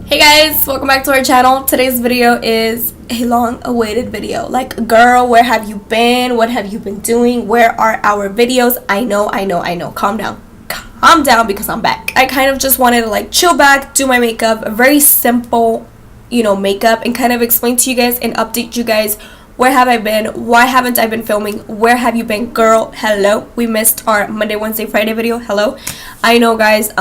Hey guys, welcome back to our channel. Today's video is a long-awaited video. Like, girl, where have you been? What have you been doing? Where are our videos? I know. Calm down because I'm back. I kind of just wanted to like chill back, do my makeup, a very simple, makeup, and kind of explain to you guys and update you guys. Where have I been? Why haven't I been filming? Where have you been, girl? Hello. We missed our Monday, Wednesday, Friday video. Hello. I know, guys.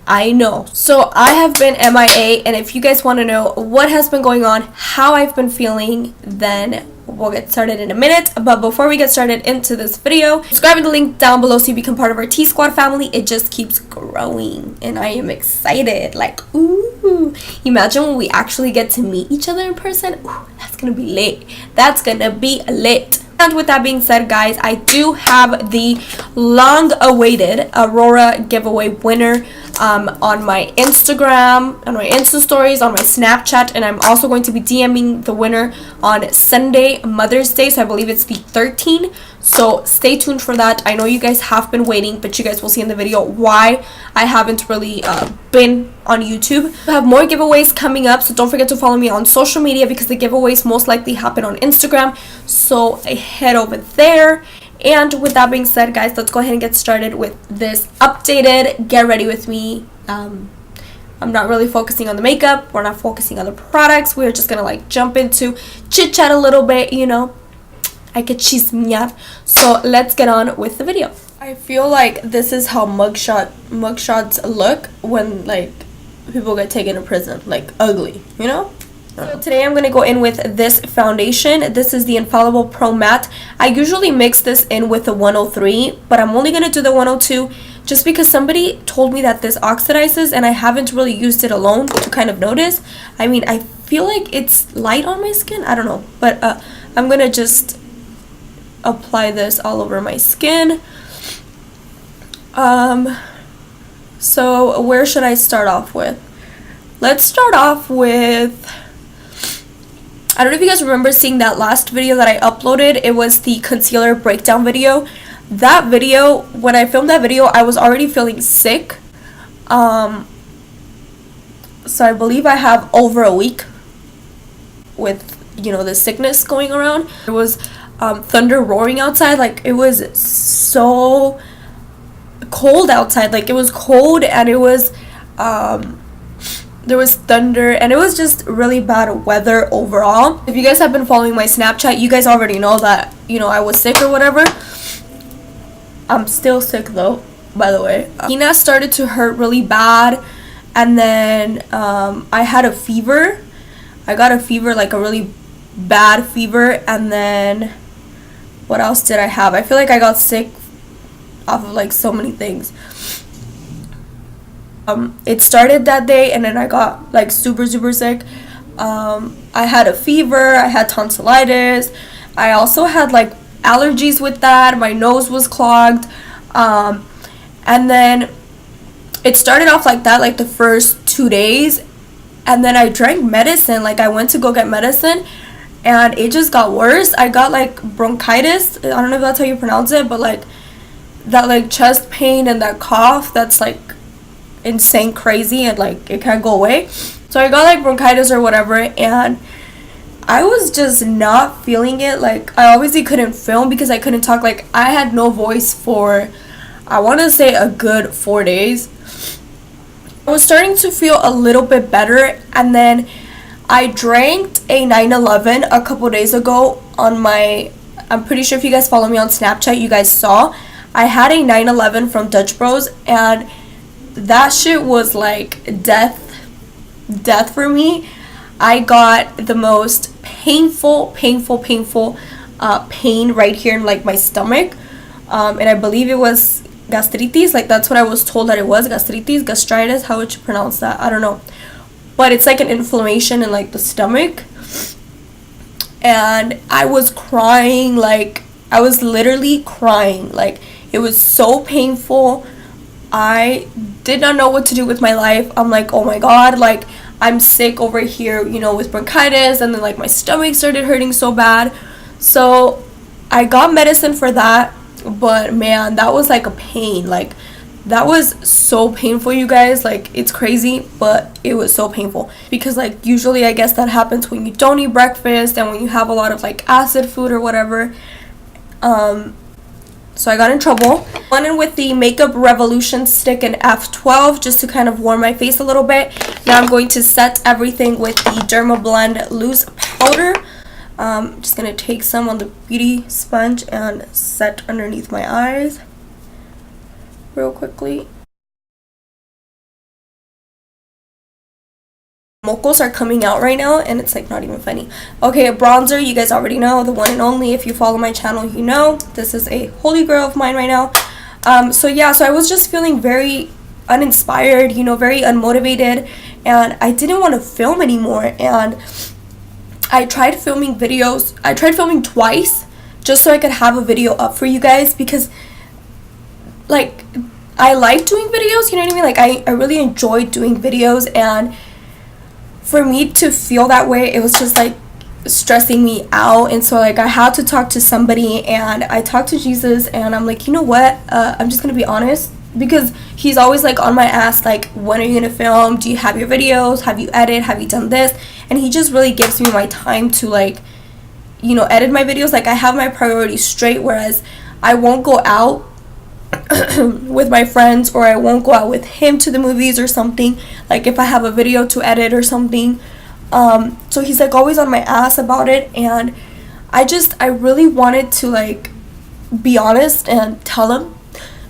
I know. So I have been MIA, and if you guys want to know what has been going on, how I've been feeling, then we'll get started in a minute. But before we get started into this video, subscribe to the link down below so you become part of our T Squad family. It just keeps growing and I am excited. Like, ooh, imagine when we actually get to meet each other in person. Ooh, that's gonna be lit. That's gonna be lit. And with that being said, guys, I do have the long-awaited Aurora giveaway winner on my Instagram, on my Insta stories, on my Snapchat, and I'm also going to be DMing the winner on Sunday, Mother's Day, so I believe it's the 13th. So stay tuned for that. I know you guys have been waiting, but you guys will see in the video why I haven't really been on YouTube. I have more giveaways coming up, so don't forget to follow me on social media because the giveaways most likely happen on Instagram. So head over there. And with that being said, guys, let's go ahead and get started with this updated get ready with me. I'm not really focusing on the makeup. We're not focusing on the products. We're just gonna like jump into chit chat a little bit, I could chismear. So let's get on with the video. I feel like this is how mugshots look when like people get taken to prison, like ugly, So today I'm going to go in with this foundation. This is the Infallible Pro Matte. I usually mix this in with the 103, but I'm only going to do the 102 just because somebody told me that this oxidizes and I haven't really used it alone to kind of notice. I mean, I feel like it's light on my skin. I don't know, but I'm going to just apply this all over my skin. So where should I start off with? Let's start off with, I don't know if you guys remember seeing that last video that I uploaded. It was the concealer breakdown video. That video, when I filmed that video, I was already feeling sick. So I believe I have over a week with, the sickness going around. There was thunder roaring outside. Like, it was so cold outside. Like, it was cold and it was, there was thunder and it was just really bad weather overall. If you guys have been following my Snapchat, you guys already know that, I was sick or whatever. I'm still sick though, by the way. Selena started to hurt really bad, and then I had a fever. I got a fever, like a really bad fever, and then what else did I have? I feel like I got sick off of like so many things. It started that day and then I got like super sick. I had a fever, I had tonsillitis, I also had like allergies with that, my nose was clogged, and then it started off like that, like the first 2 days, and then I drank medicine. Like, I went to go get medicine and it just got worse. I got like bronchitis. I don't know if that's how you pronounce it, but like that like chest pain and that cough that's like insane crazy and like it can't go away. So I got like bronchitis or whatever, and I was just not feeling it. Like, I obviously couldn't film because I couldn't talk. Like, I had no voice for, I want to say, a good 4 days. I was starting to feel a little bit better, and then I drank a 9/11 a couple days ago on my, I'm pretty sure if you guys follow me on Snapchat, you guys saw I had a 9/11 from Dutch Bros, and that shit was like death for me. I got the most painful pain right here in like my stomach, and I believe it was gastritis. Like, that's what I was told that it was, gastritis, how would you pronounce that? I don't know, but it's like an inflammation in like the stomach. And I was crying, like I was literally crying. Like, it was so painful. I did not know what to do with my life. I'm like, oh my god, like I'm sick over here, with bronchitis, and then like my stomach started hurting so bad. So I got medicine for that, but man, that was like a pain. Like, that was so painful, you guys. Like, it's crazy, but it was so painful because, like, usually I guess that happens when you don't eat breakfast and when you have a lot of like acid food or whatever. So I got in trouble. Went in with the Makeup Revolution stick in F12 just to kind of warm my face a little bit. Now I'm going to set everything with the Derma Blend loose powder. Just gonna take some on the beauty sponge and set underneath my eyes real quickly. Mocos are coming out right now and it's like not even funny. Okay, a bronzer, you guys already know, the one and only. If you follow my channel, you know this is a holy grail of mine right now. So yeah, so I was just feeling very uninspired, you know, very unmotivated, and I didn't want to film anymore. And I tried filming videos. I tried filming twice just so I could have a video up for you guys, because like I like doing videos, you know what I mean? Like I really enjoy doing videos, and for me to feel that way, it was just like stressing me out. And so like I had to talk to somebody, and I talked to Jesus, and I'm like, you know what, I'm just gonna be honest, because he's always like on my ass, like, when are you gonna film? Do you have your videos? Have you edited? Have you done this? And he just really gives me my time to, like, you know, edit my videos. Like, I have my priorities straight, whereas I won't go out with my friends, or I won't go out with him to the movies or something, like if I have a video to edit or something. So he's like always on my ass about it, and I really wanted to like be honest and tell him.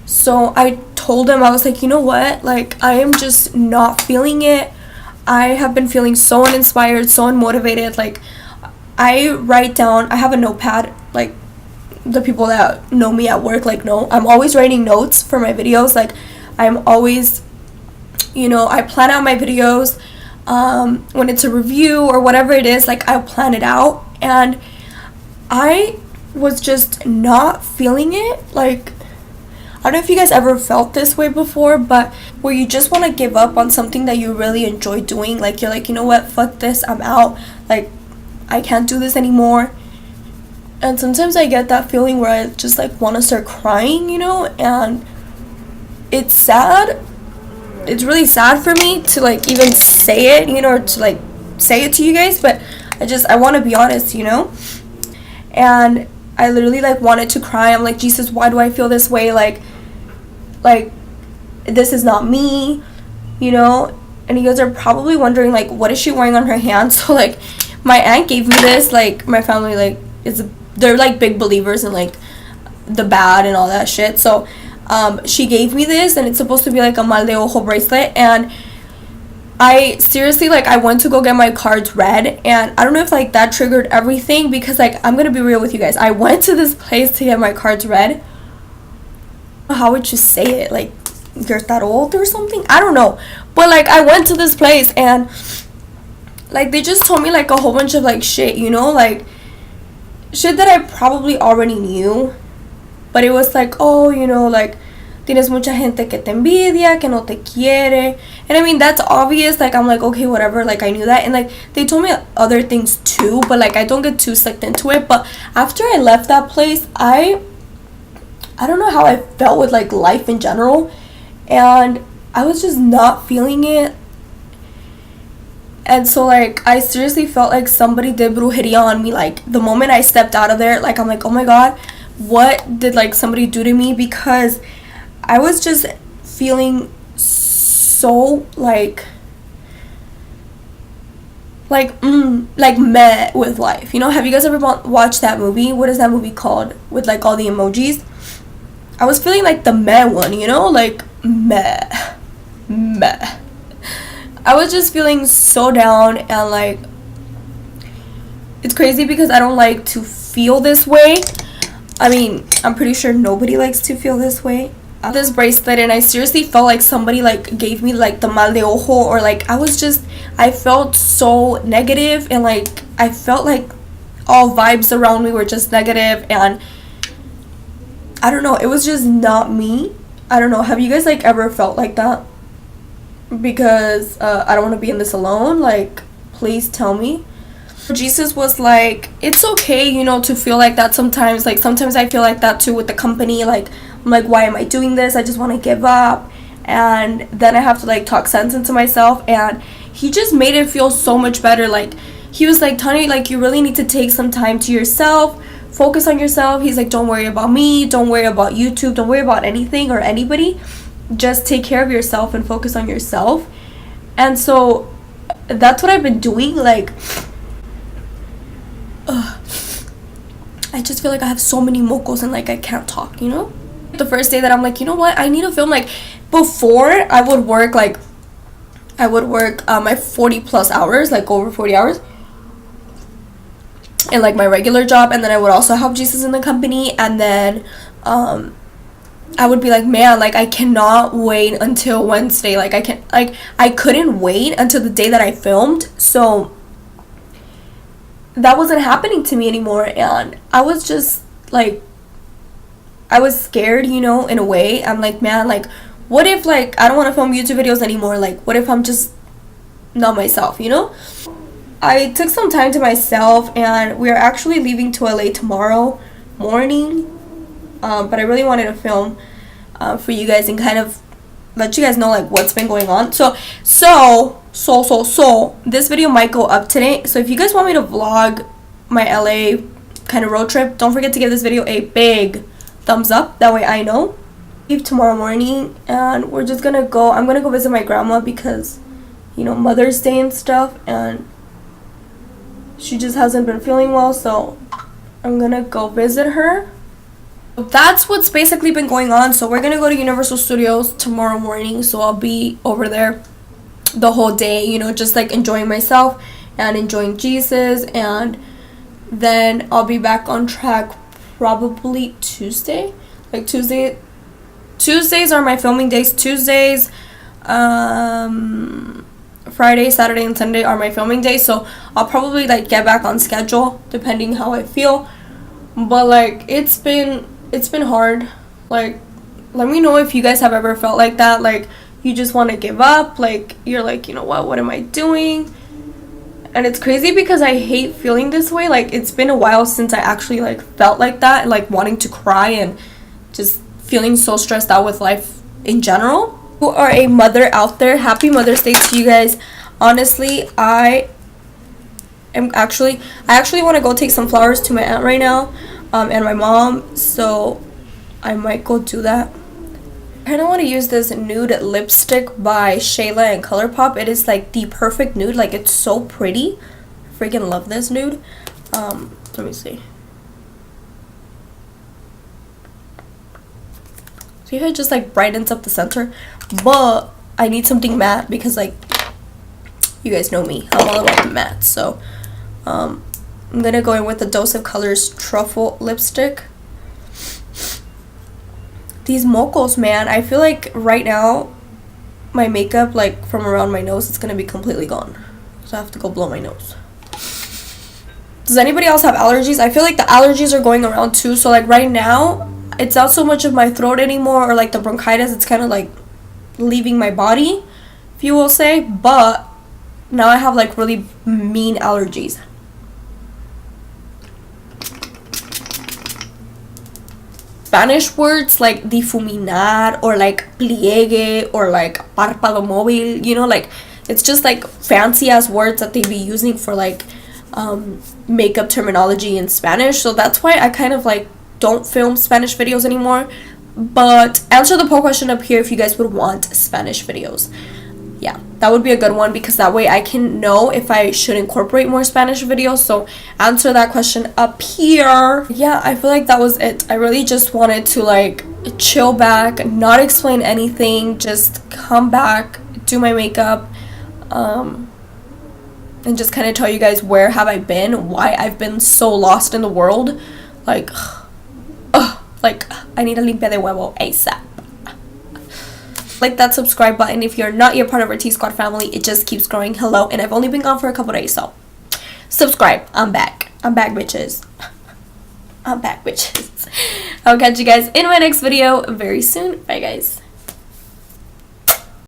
So I told him, I was like, you know what, like, I am just not feeling it. I have been feeling so uninspired, so unmotivated. Like, I write down, I have a notepad, like, the people that know me at work like know I'm always writing notes for my videos. Like, I'm always, you know, I plan out my videos. When it's a review or whatever it is, like, I plan it out, and I was just not feeling it. Like, I don't know if you guys ever felt this way before, but where you just want to give up on something that you really enjoy doing. Like, you're like, you know what, fuck this, I'm out. Like, I can't do this anymore. And sometimes I get that feeling where I just like want to start crying, you know, and it's sad. It's really sad for me to like even say it, you know, or to like say it to you guys, but I want to be honest, you know. And I literally like wanted to cry. I'm like, Jesus, why do I feel this way? Like this is not me, you know. And you guys are probably wondering, like, what is she wearing on her hand? So like, my aunt gave me this. Like, my family, like, they're like big believers in like the bad and all that shit. So she gave me this, and it's supposed to be like a mal de ojo bracelet. And I seriously, like, I went to go get my cards read, and I don't know if like that triggered everything, because like, I'm gonna be real with you guys, I went to this place to get my cards read. How would you say it? Like, you're that old or something? I don't know. But like, I went to this place, and like, they just told me like a whole bunch of like shit, you know, like shit that I probably already knew. But it was like, oh, you know, like, tienes mucha gente que te envidia, que no te quiere. And I mean, that's obvious. Like, I'm like, okay, whatever. Like, I knew that. And like, they told me other things too, but like, I don't get too sucked into it. But after I left that place, I don't know how I felt with like life in general, and I was just not feeling it. And so like, I seriously felt like somebody did brujeria on me. Like, the moment I stepped out of there, like, I'm like, oh my god, what did like somebody do to me? Because I was just feeling so like meh with life, you know. Have you guys ever watched that movie? What is that movie called, with like all the emojis? I was feeling like the meh one, you know, like meh. I was just feeling so down, and like, it's crazy because I don't like to feel this way. I mean, I'm pretty sure nobody likes to feel this way. This bracelet, and I seriously felt like somebody like gave me like the mal de ojo, or like, I felt so negative, and like, I felt like all vibes around me were just negative, and I don't know, it was just not me. I don't know, have you guys like ever felt like that? Because I don't want to be in this alone. Like, please tell me. Jesus was like, it's okay, you know, to feel like that sometimes. Like, sometimes I feel like that too with the company. Like, I'm like, why am I doing this? I just want to give up. And then I have to like talk sense into myself, and he just made it feel so much better. Like, he was like, Tani, like, you really need to take some time to yourself, focus on yourself. He's like, don't worry about me, don't worry about YouTube, don't worry about anything or anybody, just take care of yourself and focus on yourself. And so that's what I've been doing. Like, I just feel like I have so many mocos and like I can't talk, you know. The first day that I'm like, you know what, I need to film. Like, before I would work like my 40+ hours, like over 40 hours in like my regular job, and then I would also help Jesus in the company, and then I would be like, man, like, I cannot wait until Wednesday. Like, I couldn't wait until the day that I filmed. So that wasn't happening to me anymore, and I was just like, I was scared, you know, in a way. I'm like, man, like, what if, like, I don't want to film YouTube videos anymore? Like, what if I'm just not myself, you know? I took some time to myself, and we are actually leaving to LA tomorrow morning. But I really wanted to film for you guys and kind of let you guys know, like, what's been going on. So this video might go up today. So if you guys want me to vlog my LA kind of road trip, don't forget to give this video a big thumbs up. That way I know. Leave tomorrow morning, and we're just gonna go. I'm gonna go visit my grandma because, you know, Mother's Day and stuff, and she just hasn't been feeling well, so I'm gonna go visit her. That's what's basically been going on. So we're gonna go to Universal Studios tomorrow morning, so I'll be over there the whole day, you know, just like enjoying myself and enjoying Jesus, and then I'll be back on track probably Tuesday. Like, Tuesdays are my filming days. Tuesdays, Friday, Saturday, and Sunday are my filming days. So I'll probably like get back on schedule depending how I feel. But like, it's been hard. Like, let me know if you guys have ever felt like that. Like, you just want to give up. Like, you're like, you know what am I doing? And it's crazy because I hate feeling this way. Like, it's been a while since I actually like felt like that, and like wanting to cry and just feeling so stressed out with life in general. Who are a mother out there, happy Mother's Day to you guys. Honestly, I actually want to go take some flowers to my aunt right now, and my mom, so I might go do that. I kind of want to use this nude lipstick by Shayla and ColourPop. It is like the perfect nude. Like, it's so pretty. I freaking love this nude. Let me see. See how it just like brightens up the center, but I need something matte because, like, you guys know me, I'm all about the matte. So I'm gonna go in with the Dose of Colors Truffle lipstick. These mocos, man, I feel like right now my makeup, like from around my nose, it's gonna be completely gone, so I have to go blow my nose. Does anybody else have allergies? I feel like the allergies are going around too. So like right now, it's not so much of my throat anymore, or like the bronchitis, it's kind of like leaving my body, if you will say, but now I have like really mean allergies. Spanish words like difuminar or like pliegue or like párpado móvil, you know, like it's just like fancy ass words that they be using for like makeup terminology in Spanish. So that's why I kind of like don't film Spanish videos anymore. But answer the poll question up here if you guys would want Spanish videos. Yeah, that would be a good one, because that way I can know if I should incorporate more Spanish videos. So answer that question up here. Yeah, I feel like that was it. I really just wanted to like chill back, not explain anything, just come back, do my makeup, and just kind of tell you guys where have I been, why I've been so lost in the world. Like, I need a limpia de huevo ASAP. Like that subscribe button if you're not yet part of our T Squad family. It just keeps growing. Hello, and I've only been gone for a couple days, so subscribe. I'm back, bitches. I'm back, bitches. I'll catch you guys in my next video very soon. Bye, guys.